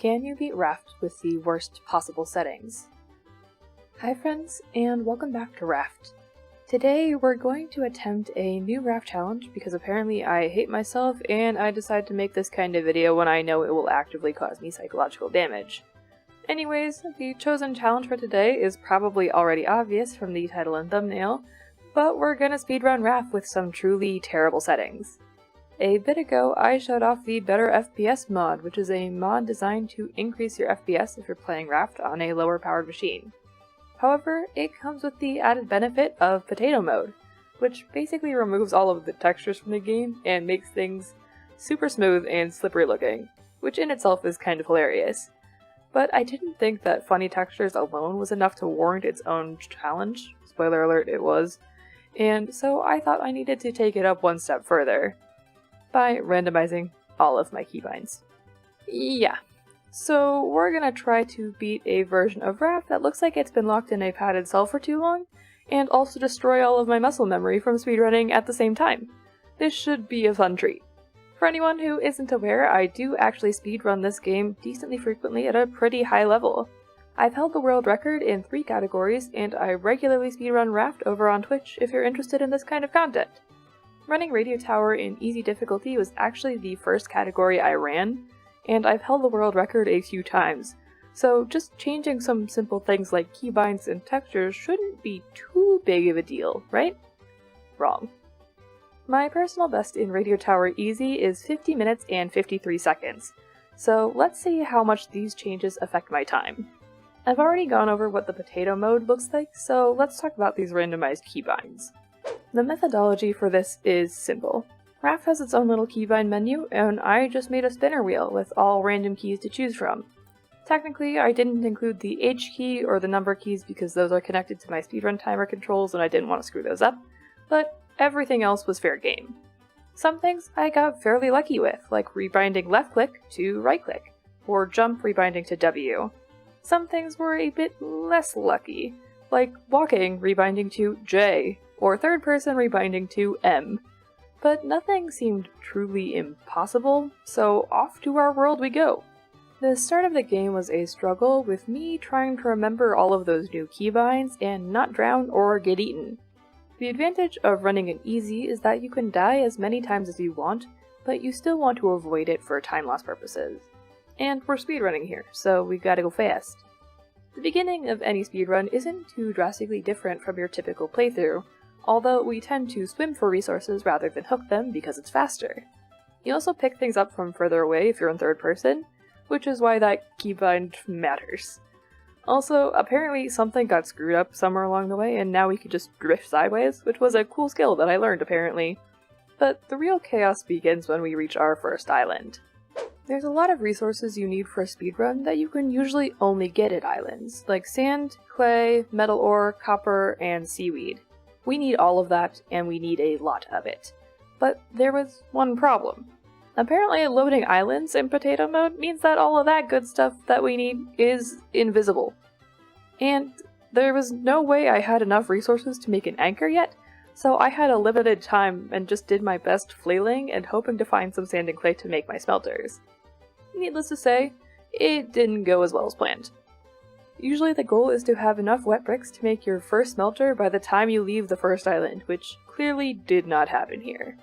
Can you beat Raft with the worst possible settings? Hi friends, and welcome back to Raft. Today we're going to attempt a new Raft challenge because apparently I hate myself and I decided to make this kind of video when I know it will actively cause me psychological damage. Anyways, the chosen challenge for today is probably already obvious from the title and thumbnail, but we're gonna speedrun Raft with some truly terrible settings. A bit ago, I showed off the Better FPS mod, which is a mod designed to increase your FPS if you're playing Raft on a lower powered machine. However, it comes with the added benefit of Potato Mode, which basically removes all of the textures from the game and makes things super smooth and slippery looking, which in itself is kind of hilarious. But I didn't think that funny textures alone was enough to warrant its own challenge. Spoiler alert, it was. And so I thought I needed to take it up one step further by randomizing all of my keybinds. Yeah, so we're gonna try to beat a version of Raft that looks like it's been locked in a padded cell for too long, and also destroy all of my muscle memory from speedrunning at the same time. This should be a fun treat. For anyone who isn't aware, I do actually speedrun this game decently frequently at a pretty high level. I've held the world record in 3 categories, and I regularly speedrun Raft over on Twitch if you're interested in this kind of content. Running Radio Tower in easy difficulty was actually the first category I ran, and I've held the world record a few times, so just changing some simple things like keybinds and textures shouldn't be too big of a deal, right? Wrong. My personal best in Radio Tower Easy is 50 minutes and 53 seconds, so let's see how much these changes affect my time. I've already gone over what the potato mode looks like, so let's talk about these randomized keybinds. The methodology for this is simple. Raft has its own little keybind menu, and I just made a spinner wheel with all random keys to choose from. Technically, I didn't include the H key or the number keys because those are connected to my speedrun timer controls and I didn't want to screw those up, but everything else was fair game. Some things I got fairly lucky with, like rebinding left click to right click, or jump rebinding to W. Some things were a bit less lucky, like walking rebinding to J, or third person rebinding to M. But nothing seemed truly impossible, so off to our world we go. The start of the game was a struggle with me trying to remember all of those new keybinds and not drown or get eaten. The advantage of running an easy is that you can die as many times as you want, but you still want to avoid it for time loss purposes. And we're speedrunning here, so we gotta go fast. The beginning of any speedrun isn't too drastically different from your typical playthrough, although we tend to swim for resources rather than hook them because it's faster. You also pick things up from further away if you're in third person, which is why that keybind matters. Also, apparently something got screwed up somewhere along the way and now we could just drift sideways, which was a cool skill that I learned apparently. But the real chaos begins when we reach our first island. There's a lot of resources you need for a speedrun that you can usually only get at islands, like sand, clay, metal ore, copper, and seaweed. We need all of that, and we need a lot of it. But there was one problem. Apparently loading islands in potato mode means that all of that good stuff that we need is invisible. And there was no way I had enough resources to make an anchor yet, so I had a limited time and just did my best flailing and hoping to find some sand and clay to make my smelters. Needless to say, it didn't go as well as planned. Usually the goal is to have enough wet bricks to make your first smelter by the time you leave the first island, which clearly did not happen here.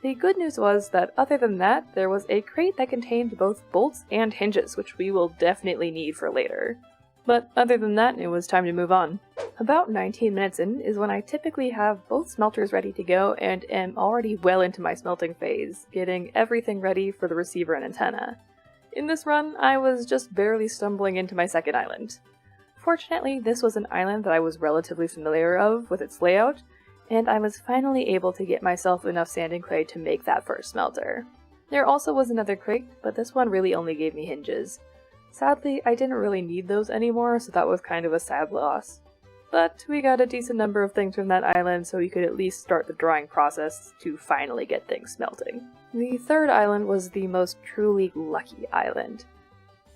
The good news was that other than that, there was a crate that contained both bolts and hinges, which we will definitely need for later. But other than that, it was time to move on. About 19 minutes in is when I typically have both smelters ready to go and am already well into my smelting phase, getting everything ready for the receiver and antenna. In this run, I was just barely stumbling into my second island. Fortunately, this was an island that I was relatively familiar of with its layout, and I was finally able to get myself enough sand and clay to make that first smelter. There also was another crate, but this one really only gave me hinges. Sadly, I didn't really need those anymore, so that was kind of a sad loss. But we got a decent number of things from that island, so we could at least start the drying process to finally get things smelting. The third island was the most truly lucky island.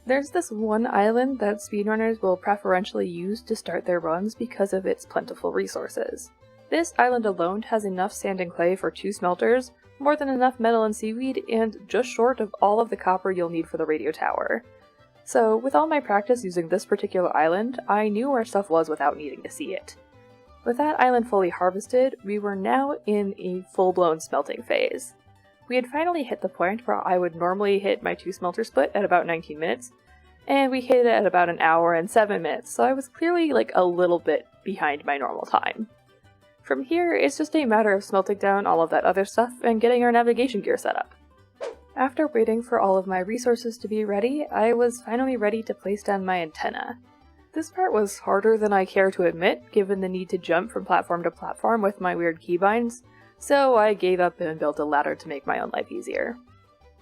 There's this one island that speedrunners will preferentially use to start their runs because of its plentiful resources. This island alone has enough sand and clay for 2 smelters, more than enough metal and seaweed, and just short of all of the copper you'll need for the radio tower. So with all my practice using this particular island, I knew where stuff was without needing to see it. With that island fully harvested, we were now in a full-blown smelting phase. We had finally hit the point where I would normally hit my 2 smelter split at about 19 minutes, and we hit it at about an hour and 7 minutes, so I was clearly like a little bit behind my normal time. From here, it's just a matter of smelting down all of that other stuff and getting our navigation gear set up. After waiting for all of my resources to be ready, I was finally ready to place down my antenna. This part was harder than I care to admit, given the need to jump from platform to platform with my weird keybinds, so I gave up and built a ladder to make my own life easier.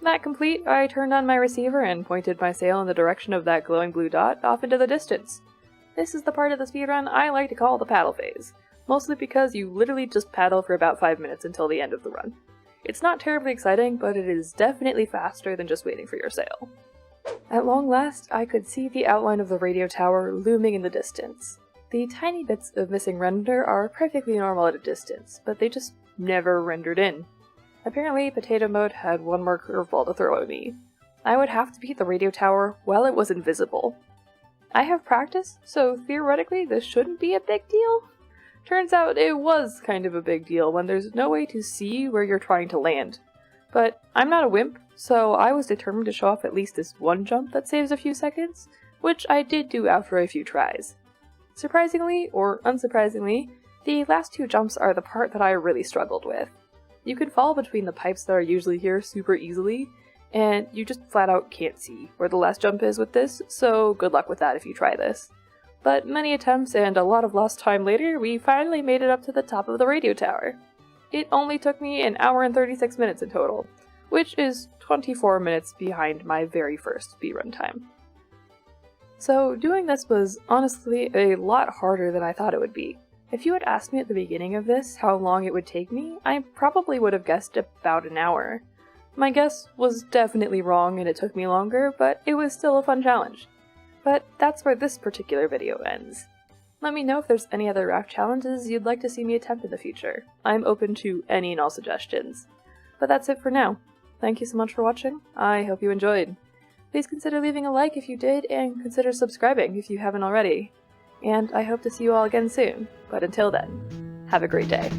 That complete, I turned on my receiver and pointed my sail in the direction of that glowing blue dot off into the distance. This is the part of the speedrun I like to call the paddle phase, mostly because you literally just paddle for about 5 minutes until the end of the run. It's not terribly exciting, but it is definitely faster than just waiting for your sail. At long last, I could see the outline of the radio tower looming in the distance. The tiny bits of missing render are perfectly normal at a distance, but they just never rendered in. Apparently, Potato Mode had one more curveball to throw at me. I would have to beat the radio tower while it was invisible. I have practice, so theoretically this shouldn't be a big deal. Turns out it was kind of a big deal when there's no way to see where you're trying to land. But I'm not a wimp, so I was determined to show off at least this one jump that saves a few seconds, which I did do after a few tries. Surprisingly, or unsurprisingly, the last 2 jumps are the part that I really struggled with. You can fall between the pipes that are usually here super easily, and you just flat out can't see where the last jump is with this, so good luck with that if you try this. But many attempts and a lot of lost time later, we finally made it up to the top of the radio tower. It only took me an hour and 36 minutes in total, which is 24 minutes behind my very first speedrun time. So doing this was honestly a lot harder than I thought it would be. If you had asked me at the beginning of this how long it would take me, I probably would have guessed about an hour. My guess was definitely wrong and it took me longer, but it was still a fun challenge. But that's where this particular video ends. Let me know if there's any other raft challenges you'd like to see me attempt in the future. I'm open to any and all suggestions. But that's it for now. Thank you so much for watching. I hope you enjoyed. Please consider leaving a like if you did, and consider subscribing if you haven't already. And I hope to see you all again soon, but until then, have a great day.